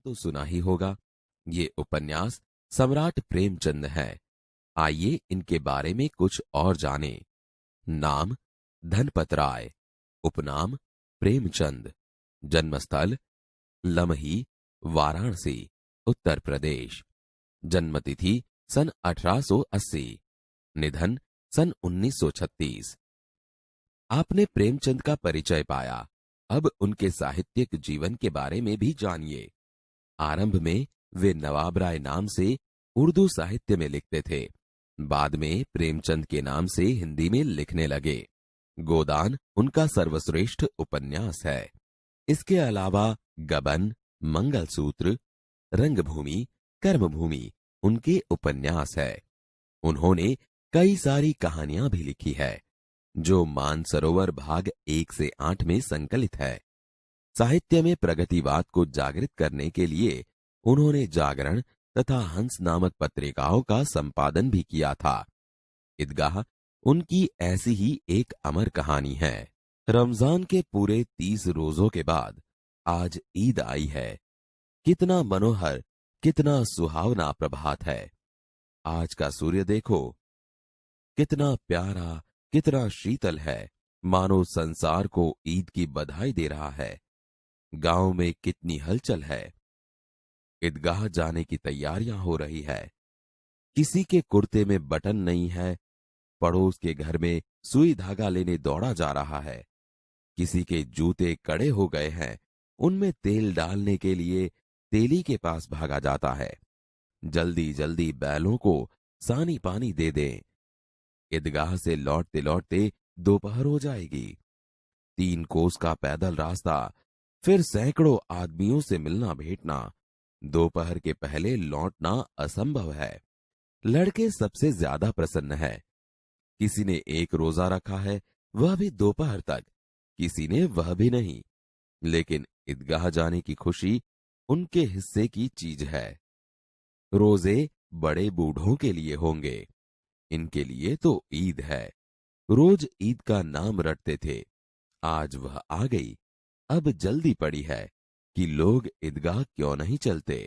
तो सुना ही होगा। ये उपन्यास सम्राट प्रेमचंद है। आइए इनके बारे में कुछ और जानें। नाम धनपत राय, उपनाम प्रेमचंद, जन्मस्थल लमही, वाराणसी, उत्तर प्रदेश, जन्मतिथि सन 1880, निधन सन 1936। आपने प्रेमचंद का परिचय पाया, अब उनके साहित्यिक जीवन के बारे में भी जानिए। आरंभ में वे नवाब राय नाम से उर्दू साहित्य में लिखते थे। बाद में प्रेमचंद के नाम से हिंदी में लिखने लगे। गोदान उनका सर्वश्रेष्ठ उपन्यास है। इसके अलावा गबन, मंगलसूत्र, रंगभूमि, कर्मभूमि उनके उपन्यास है। उन्होंने कई सारी कहानियां भी लिखी है, जो मानसरोवर भाग 1 से 8 में संकलित है। साहित्य में प्रगतिवाद को जागृत करने के लिए उन्होंने जागरण तथा हंस नामक पत्रिकाओं का संपादन भी किया था। ईदगाह उनकी ऐसी ही एक अमर कहानी है। रमजान के पूरे 30 रोजों के बाद आज ईद आई है। कितना मनोहर, कितना सुहावना प्रभात है। आज का सूर्य देखो, कितना प्यारा, कितना शीतल है, मानो संसार को ईद की बधाई दे रहा है। गांव में कितनी हलचल है। ईदगाह जाने की तैयारियां हो रही है। किसी के कुर्ते में बटन नहीं है, पड़ोस के घर में सुई धागा लेने दौड़ा जा रहा है। किसी के जूते कड़े हो गए हैं, उनमें तेल डालने के लिए तेली के पास भागा जाता है। जल्दी जल्दी बैलों को सानी पानी दे दें। ईदगाह से लौटते लौटते दोपहर हो जाएगी। 3 कोस का पैदल रास्ता, फिर सैकड़ों आदमियों से मिलना भेंटना। दोपहर के पहले लौटना असंभव है। लड़के सबसे ज्यादा प्रसन्न है। किसी ने 1 रोजा रखा है, वह भी दोपहर तक, किसी ने वह भी नहीं। लेकिन ईदगाह जाने की खुशी उनके हिस्से की चीज है। रोजे बड़े बूढ़ों के लिए होंगे, इनके लिए तो ईद है। रोज ईद का नाम रटते थे, आज वह आ गई। अब जल्दी पड़ी है कि लोग ईदगाह क्यों नहीं चलते।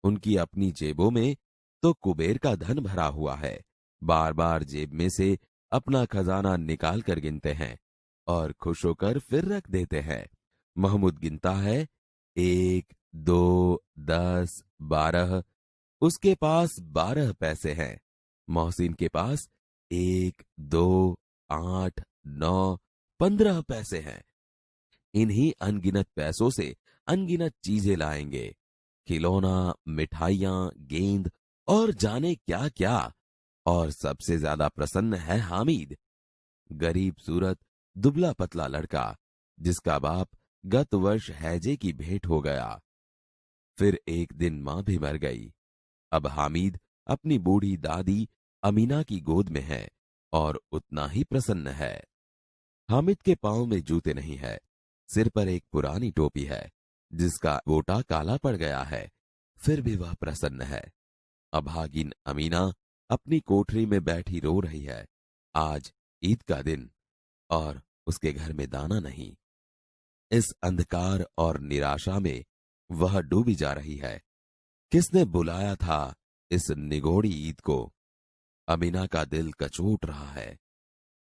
उनकी अपनी जेबों में तो कुबेर का धन भरा हुआ है। बार बार जेब में से अपना खजाना निकाल कर गिनते हैं और खुश होकर फिर रख देते हैं। महमूद गिनता है, 1, 2, 10, 12। उसके पास 12 पैसे हैं। मोहसिन के पास 1, 2, 8, 9, 15 पैसे हैं। इन्हीं अनगिनत पैसों से अनगिनत चीजें लाएंगे, खिलौना, मिठाइयां, गेंद और जाने क्या क्या। और सबसे ज्यादा प्रसन्न है हामिद, गरीब सूरत, दुबला पतला लड़का, जिसका बाप गत वर्ष हैजे की भेंट हो गया। फिर एक दिन मां भी मर गई। अब हामिद अपनी बूढ़ी दादी अमीना की गोद में है और उतना ही प्रसन्न है। हामिद के पांव में जूते नहीं है, सिर पर एक पुरानी टोपी है जिसका गोटा काला पड़ गया है, फिर भी वह प्रसन्न है। अभागिन अमीना अपनी कोठरी में बैठी रो रही है। आज ईद का दिन और उसके घर में दाना नहीं। इस अंधकार और निराशा में वह डूबी जा रही है। किसने बुलाया था इस निगोड़ी ईद को? अमीना का दिल कचोट रहा है।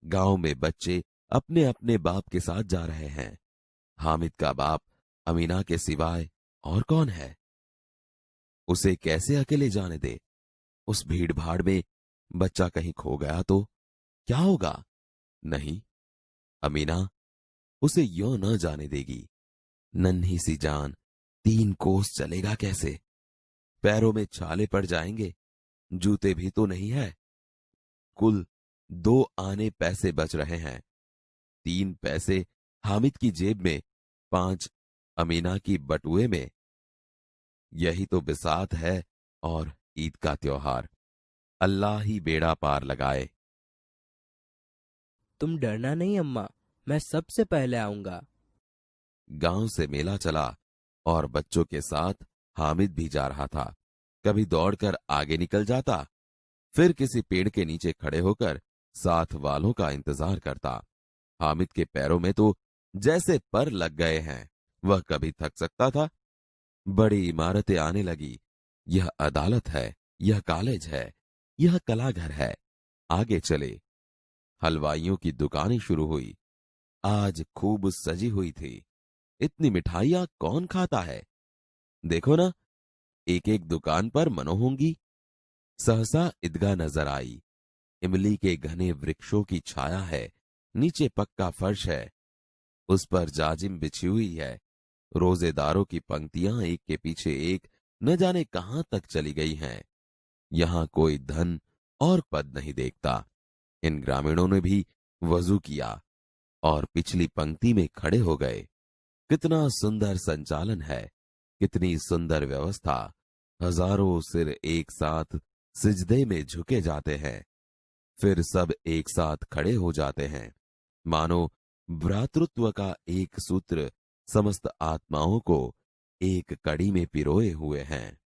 गांव में बच्चे अपने अपने बाप के साथ जा रहे हैं। हामिद का बाप अमीना के सिवाय और कौन है? उसे कैसे अकेले जाने दे? उस भीड़ भाड़ में बच्चा कहीं खो गया तो क्या होगा? नहीं, अमीना उसे यों न जाने देगी। नन्ही सी जान 3 कोस चलेगा कैसे? पैरों में छाले पड़ जाएंगे, जूते भी तो नहीं है। कुल 2 आने पैसे बच रहे हैं। 3 पैसे हामिद की जेब में, 5 अमीना की बटुए में। यही तो बिसात है और ईद का त्योहार। अल्लाह ही बेड़ा पार लगाए। तुम डरना नहीं अम्मा, मैं सबसे पहले आऊंगा। गांव से मेला चला और बच्चों के साथ हामिद भी जा रहा था। कभी दौड़कर आगे निकल जाता, फिर किसी पेड़ के नीचे खड़े होकर साथ वालों का इंतजार करता। हामिद के पैरों में तो जैसे पर लग गए हैं। वह कभी थक सकता था, बड़ी इमारतें आने लगी। यह अदालत है, यह कॉलेज है, यह कलाघर है। आगे चले। हलवाइयों की दुकानें शुरू हुई। आज खूब सजी हुई थी। इतनी मिठाइयां कौन खाता है? देखो ना, एक एक दुकान पर मनो होंगी। सहसा ईदगाह नजर आई। इमली के घने वृक्षों की छाया है। नीचे पक्का फर्श है, उस पर जाजिम बिछी हुई है। रोजेदारों की पंक्तियां एक के पीछे एक न जाने कहां तक चली गई हैं। यहां कोई धन और पद नहीं देखता। इन ग्रामीणों ने भी वजू किया और पिछली पंक्ति में खड़े हो गए। कितना सुंदर संचालन है, कितनी सुंदर व्यवस्था। हजारों सिर एक साथ सिजदे में झुके जाते हैं, फिर सब एक साथ खड़े हो जाते हैं, मानो भ्रातृत्व का एक सूत्र समस्त आत्माओं को एक कड़ी में पिरोए हुए हैं।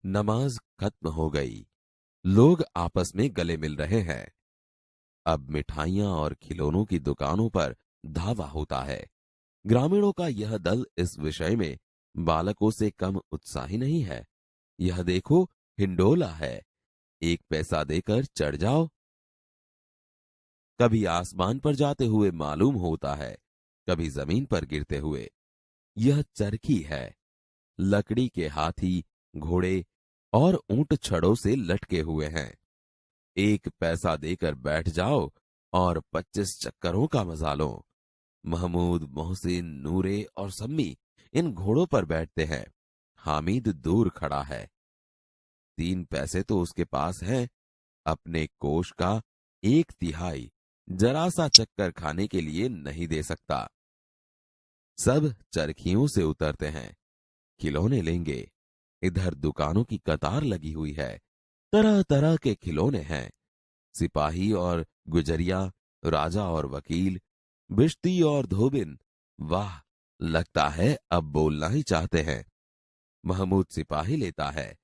नमाज खत्म हो गई। लोग आपस में गले मिल रहे हैं। अब मिठाइयां और खिलौनों की दुकानों पर धावा होता है। ग्रामीणों का यह दल इस विषय में बालकों से कम उत्साही नहीं है। यह देखो, हिंडोला है, 1 पैसा देकर चढ़ जाओ। कभी आसमान पर जाते हुए मालूम होता है, कभी जमीन पर गिरते हुए। यह चरखी है। लकड़ी के हाथी, घोड़े और ऊंट छड़ों से लटके हुए हैं। 1 पैसा देकर बैठ जाओ और 25 चक्करों का मजा लो। महमूद, मोहसिन, नूरे और सम्मी इन घोड़ों पर बैठते हैं। हामिद दूर खड़ा है। 3 पैसे तो उसके पास हैं। अपने कोष का 1/3 जरा सा चक्कर खाने के लिए नहीं दे सकता। सब चरखियों से उतरते हैं। खिलौने लेंगे। इधर दुकानों की कतार लगी हुई है। तरह तरह के खिलौने हैं। सिपाही और गुजरिया, राजा और वकील, बिश्ती और धोबिन। वाह, लगता है अब बोलना ही चाहते हैं। महमूद सिपाही लेता है,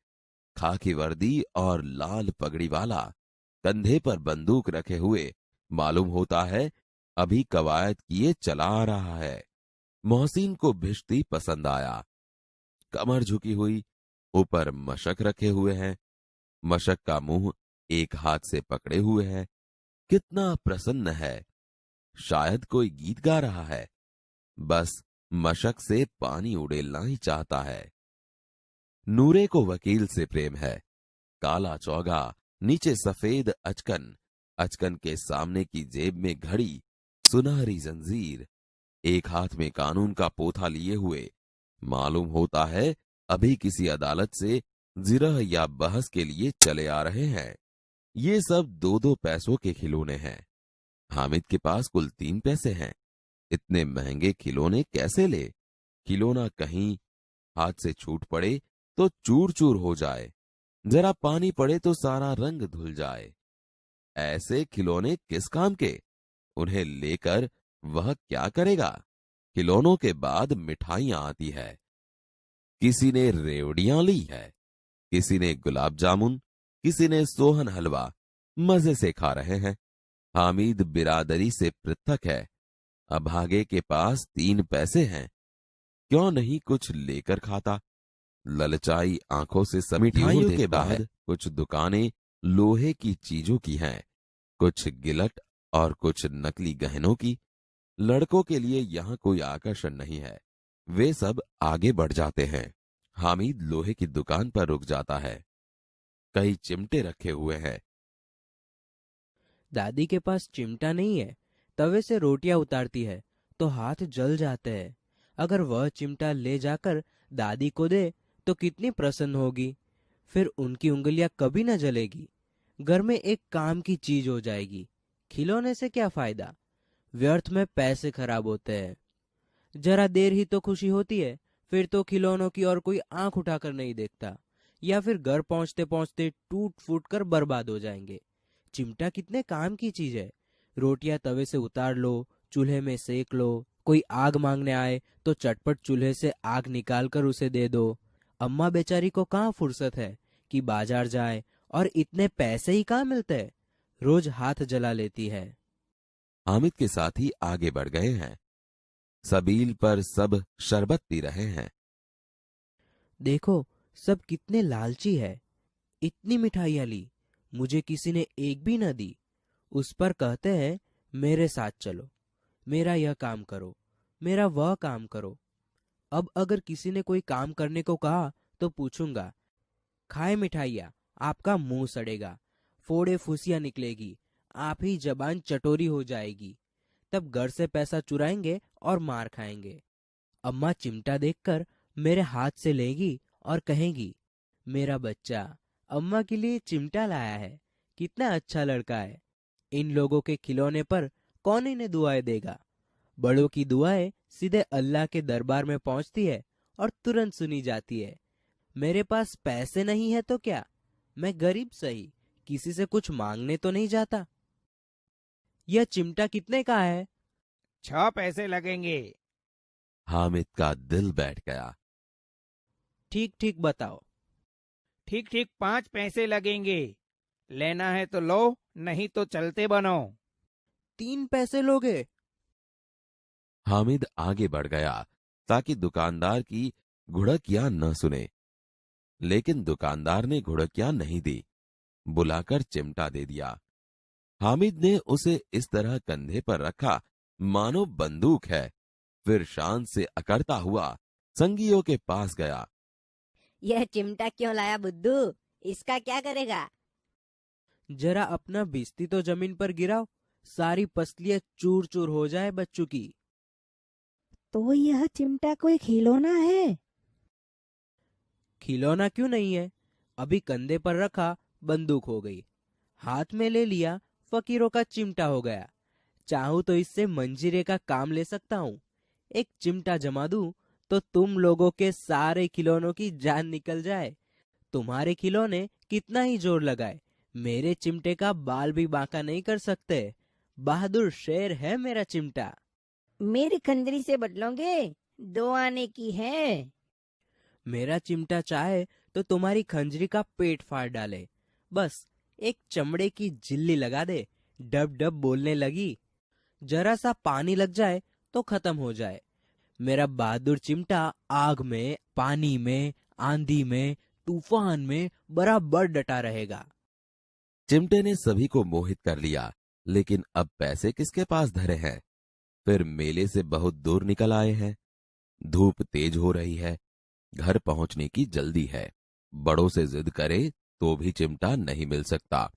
खाकी वर्दी और लाल पगड़ी वाला, कंधे पर बंदूक रखे हुए। मालूम होता है अभी कवायद किए चला आ रहा है। मोहसिन को भिश्ती पसंद आया। कमर झुकी हुई, ऊपर मशक रखे हुए हैं। मशक का मुंह एक हाथ से पकड़े हुए है। कितना प्रसन्न है, शायद कोई गीत गा रहा है। बस मशक से पानी उड़ेलना ही चाहता है। नूरे को वकील से प्रेम है। काला चौगा, नीचे सफेद अचकन, अचकन के सामने की जेब में घड़ी, सुनहरी जंजीर, एक हाथ में कानून का पोथा लिए हुए। मालूम होता है अभी किसी अदालत से जिरह या बहस के लिए चले आ रहे हैं। ये सब 2-2 पैसों के खिलौने हैं। हामिद के पास कुल 3 पैसे हैं। इतने महंगे खिलौने कैसे ले? खिलौना कहीं हाथ से छूट पड़े तो चूर चूर हो जाए, जरा पानी पड़े तो सारा रंग धुल जाए। ऐसे खिलौने किस काम के? उन्हें लेकर वह क्या करेगा? खिलौनों के बाद मिठाइयां आती है। किसी ने रेवड़ियां ली है, किसी ने गुलाब जामुन, किसी ने सोहन हलवा। मजे से खा रहे हैं। हामिद बिरादरी से पृथक है। अभागे के पास 3 पैसे हैं, क्यों नहीं कुछ लेकर खाता? ललचाई आंखों से सब मिठाइयों के बाद कुछ दुकानें लोहे की चीजों की हैं, कुछ गिलट और कुछ नकली गहनों की। लड़कों के लिए यहां कोई आकर्षण नहीं है। वे सब आगे बढ़ जाते हैं। हामिद लोहे की दुकान पर रुक जाता है। कई चिमटे रखे हुए हैं। दादी के पास चिमटा नहीं है। तवे से रोटियां उतारती है तो हाथ जल जाते हैं। अगर वह चिमटा ले जाकर दादी को दे तो कितनी प्रसन्न होगी। फिर उनकी उंगलियां कभी न जलेगी। घर में एक काम की चीज हो जाएगी। खिलौने से क्या फायदा? व्यर्थ में पैसे खराब होते हैं। जरा देर ही तो खुशी होती है, फिर तो खिलौनों की और कोई आंख उठाकर नहीं देखता, या फिर घर पहुंचते पहुंचते टूट फूट कर बर्बाद हो जाएंगे। चिमटा कितने काम की चीज है। रोटियां तवे से उतार लो, चूल्हे में सेक लो। कोई आग मांगने आए तो चटपट चूल्हे से आग निकाल कर उसे दे दो। अम्मा बेचारी को कहाँ फुर्सत है कि बाजार जाए, और इतने पैसे ही कहाँ मिलते हैं। रोज हाथ जला लेती है। हामिद के साथी आगे बढ़ गए हैं। सबील पर सब शरबत पी रहे हैं। देखो सब कितने लालची है, इतनी मिठाइयाँ ली, मुझे किसी ने एक भी न दी। उस पर कहते हैं मेरे साथ चलो, मेरा यह काम करो, मेरा वह काम करो। अब अगर किसी ने कोई काम करने को कहा तो पूछूंगा, खाए मिठाइयाँ, आपका मुंह सड़ेगा, फोड़े फुसियाँ निकलेगी, आप ही जबान चटोरी हो जाएगी। तब घर से पैसा चुराएंगे और मार खाएंगे। अम्मा चिमटा देखकर मेरे हाथ से लेगी और कहेगी, मेरा बच्चा अम्मा के लिए चिमटा लाया है, कितना अच्छा लड़का है। इन लोगों के खिलौने पर कौन इन्हें दुआएं देगा? बड़ों की दुआएं सीधे अल्लाह के दरबार में पहुंचती है और तुरंत सुनी जाती है। मेरे पास पैसे नहीं है तो क्या, मैं गरीब सही, किसी से कुछ मांगने तो नहीं जाता। यह चिमटा कितने का है? 6 पैसे लगेंगे। हामिद का दिल बैठ गया। ठीक ठीक बताओ। ठीक ठीक 5 पैसे लगेंगे। लेना है तो लो, नहीं तो चलते बनो। 3 पैसे लोगे? हामिद आगे बढ़ गया ताकि दुकानदार की घुड़कियां न सुने, लेकिन दुकानदार ने घुड़कियां नहीं दी, बुलाकर चिमटा दे दिया। हामिद ने उसे इस तरह कंधे पर रखा मानो बंदूक है, फिर शान से अकड़ता हुआ संगियों के पास गया। यह चिमटा क्यों लाया बुद्धू? इसका क्या करेगा? जरा अपना बिस्ती तो जमीन पर गिराओ, सारी पसलियां चूर चूर हो जाए बच्चों की। तो यह चिमटा कोई खिलौना है? खिलौना क्यों नहीं है? अभी कंधे पर रखा बंदूक हो गई, हाथ में ले लिया फकीरों का चिमटा हो गया। चाहूं तो इससे मंजीरे का काम ले सकता हूँ। एक चिमटा जमा दूं तो तुम लोगों के सारे खिलौनों की जान निकल जाए। तुम्हारे खिलौने कितना ही जोर लगाए, मेरे चिमटे का बाल भी बांका नहीं कर सकते। बहादुर शेर है मेरा चिमटा। मेरी खंजरी से बदलोगे? 2 आने की है। मेरा चिमटा चाहे तो तुम्हारी खंजरी का पेट फाड़ डाले, बस एक चमड़े की झिल्ली लगा दे, डब डब बोलने लगी, जरा सा पानी लग जाए तो खत्म हो जाए। मेरा बहादुर चिमटा आग में, पानी में, आंधी में, तूफान में बराबर डटा रहेगा। चिमटे ने सभी को मोहित कर लिया, लेकिन अब पैसे किसके पास धरे हैं? फिर मेले से बहुत दूर निकल आए हैं, धूप तेज हो रही है, घर पहुंचने की जल्दी है। बड़ों से जिद करे तो भी चिमटा नहीं मिल सकता।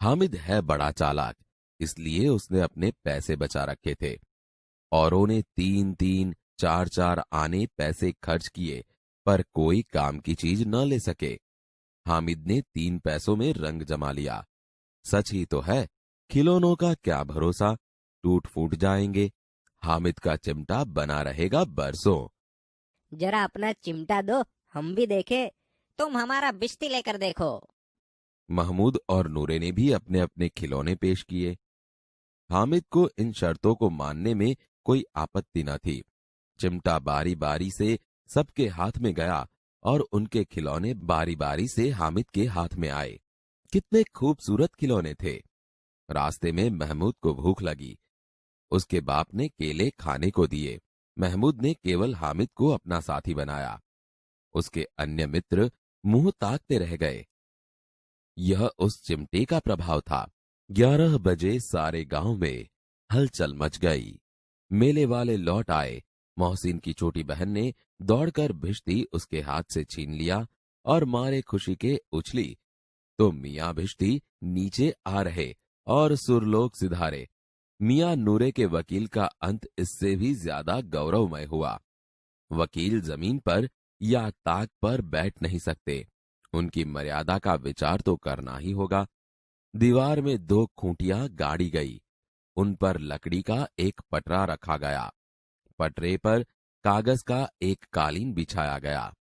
हामिद है बड़ा चालाक, इसलिए उसने अपने पैसे बचा रखे थे। औरों ने 3-3, 4-4 आने पैसे खर्च किए, पर कोई काम की चीज न ले सके। हामिद ने 3 पैसों में रंग जमा लिया। सच ही तो है, खिलौनों का क्या भरोसा, टूट फूट जाएंगे। हामिद का चिमटा बना रहेगा बरसों। जरा अपना चिमटा दो, हम भी देखे। तुम हमारा बिस्ती लेकर देखो। महमूद और नूरे ने भी अपने अपने खिलौने पेश किए। हामिद को इन शर्तों को मानने में कोई आपत्ति न थी। चिमटा बारी बारी से सबके हाथ में गया और उनके खिलौने बारी बारी से हामिद के हाथ में आए। कितने खूबसूरत खिलौने थे। रास्ते में महमूद को भूख लगी, उसके बाप ने केले खाने को दिए। महमूद ने केवल हामिद को अपना साथी बनाया। उसके अन्य मित्र मुंह ताकते रह गए। यह उस चिमटे का प्रभाव था। 11 बजे सारे गांव में हलचल मच गई। मेले वाले लौट आए। मोहसिन की छोटी बहन ने दौड़कर भिश्ती उसके हाथ से छीन लिया और मारे खुशी के उछली तो मियां भिश्ती नीचे आ रहे और सुरलोक सिधारे। मियां नूरे के वकील का अंत इससे भी ज्यादा गौरवमय हुआ। वकील जमीन पर या ताक पर बैठ नहीं सकते, उनकी मर्यादा का विचार तो करना ही होगा। दीवार में 2 खूंटियां गाड़ी गई, उन पर लकड़ी का एक पटरा रखा गया। पटरे पर कागज का एक कालीन बिछाया गया।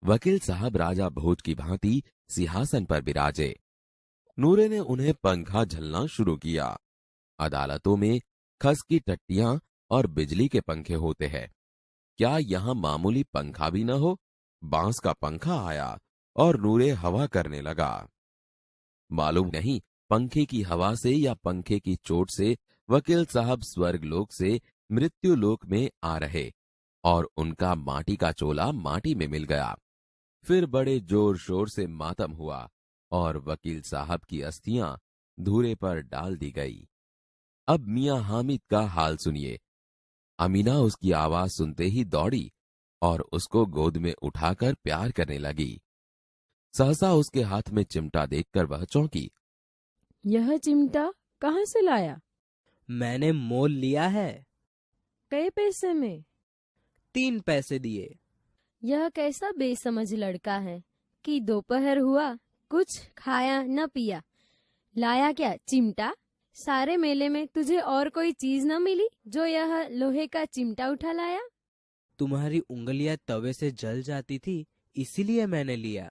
वकील साहब राजा भोज की भांति सिंहासन पर बिराजे। नूरे ने उन्हें पंखा झलना शुरू किया। अदालतों में खस की टट्टियां और बिजली के पंखे होते हैं, क्या यहां मामूली पंखा भी न हो? बांस का पंखा आया और नूरे हवा करने लगा। मालूम नहीं पंखे की हवा से या पंखे की चोट से वकील साहब स्वर्गलोक से मृत्युलोक में आ रहे और उनका माटी का चोला माटी में मिल गया। फिर बड़े जोर शोर से मातम हुआ और वकील साहब की अस्थियां धूरे पर डाल दी गई। अब मियां हामिद का हाल सुनिए। अमीना उसकी आवाज सुनते ही दौड़ी और उसको गोद में उठाकर प्यार करने लगी। सहसा उसके हाथ में चिमटा देखकर वह चौंकी। यह चिमटा कहाँ से लाया? मैंने मोल लिया है। कई पैसे में? 3 पैसे दिए। यह कैसा बेसमझ लड़का है कि दोपहर हुआ कुछ खाया न पिया, लाया क्या चिमटा? सारे मेले में तुझे और कोई चीज न मिली जो यह लोहे का चिमटा उठा लाया? तुम्हारी उंगलियां तवे से जल जाती थी, इसीलिए मैंने लिया।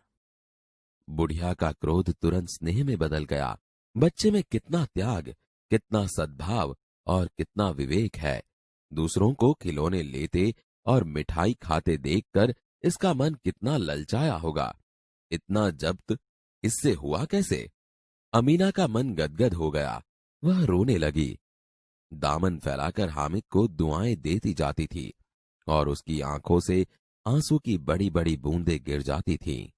बुढ़िया का क्रोध तुरंत स्नेह में बदल गया। बच्चे में कितना त्याग, कितना सद्भाव और कितना विवेक है। दूसरों को खिलौने लेते और मिठाई खाते देखकर इसका मन कितना ललचाया होगा। इतना जब्त इससे हुआ कैसे? अमीना का मन गदगद हो गया। वह रोने लगी। दामन फैलाकर हामिद को दुआएं देती जाती थी और उसकी आंखों से आंसू की बड़ी बड़ी बूंदें गिर जाती थीं।